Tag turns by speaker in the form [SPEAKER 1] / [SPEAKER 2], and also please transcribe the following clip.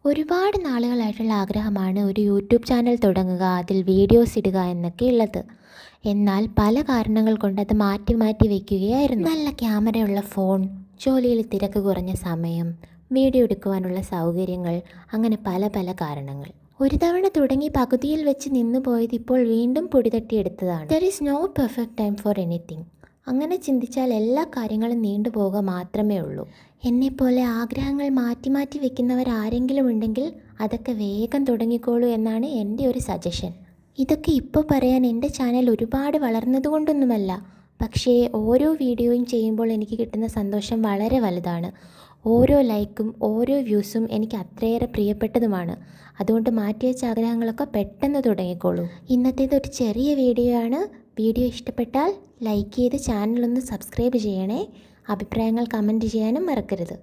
[SPEAKER 1] ഒരുപാട് നാളുകളായിട്ടുള്ള ആഗ്രഹമാണ് ഒരു യൂട്യൂബ് ചാനൽ തുടങ്ങുക, അതിൽ വീഡിയോസ് ഇടുക എന്നൊക്കെ ഉള്ളത്. എന്നാൽ പല കാരണങ്ങൾ കൊണ്ട് അത് മാറ്റി മാറ്റി വയ്ക്കുകയായിരുന്നു. നല്ല ക്യാമറയുള്ള ഫോൺ, ജോലിയിൽ തിരക്ക് കുറഞ്ഞ സമയം, വീഡിയോ എടുക്കുവാനുള്ള സൗകര്യങ്ങൾ, അങ്ങനെ പല പല കാരണങ്ങൾ. ഒരു തവണ തുടങ്ങി പകുതിയിൽ വെച്ച് നിന്നു പോയത് ഇപ്പോൾ വീണ്ടും പൊടിതട്ടിയെടുത്തതാണ്. There is no perfect time for anything. അങ്ങനെ ചിന്തിച്ചാൽ എല്ലാ കാര്യങ്ങളും നീണ്ടുപോകുക മാത്രമേ ഉള്ളൂ. എന്നെപ്പോലെ ആഗ്രഹങ്ങൾ മാറ്റി മാറ്റി വെക്കുന്നവർ ആരെങ്കിലും ഉണ്ടെങ്കിൽ അതൊക്കെ വേഗം തുടങ്ങിക്കോളൂ എന്നാണ് എൻ്റെ ഒരു സജഷൻ. ഇതൊക്കെ ഇപ്പോൾ പറയാൻ എൻ്റെ ചാനൽ ഒരുപാട് വളർന്നതുകൊണ്ടൊന്നുമല്ല, പക്ഷേ ഓരോ വീഡിയോയും ചെയ്യുമ്പോൾ എനിക്ക് കിട്ടുന്ന സന്തോഷം വളരെ വലുതാണ്. ഓരോ ലൈക്കും ഓരോ വ്യൂസും എനിക്ക് അത്രയേറെ പ്രിയപ്പെട്ടതുമാണ്. അതുകൊണ്ട് മാറ്റിവെച്ച ആഗ്രഹങ്ങളൊക്കെ പെട്ടെന്ന് തുടങ്ങിക്കോളൂ. ഇന്നത്തേതൊരു ചെറിയ വീഡിയോ ആണ്. വീഡിയോ ഇഷ്ടപ്പെട്ടാൽ ലൈക്ക് ചെയ്ത് ചാനലൊന്ന് സബ്സ്ക്രൈബ് ചെയ്യണേ. അഭിപ്രായങ്ങൾ കമൻറ്റ് ചെയ്യാനും മറക്കരുത്.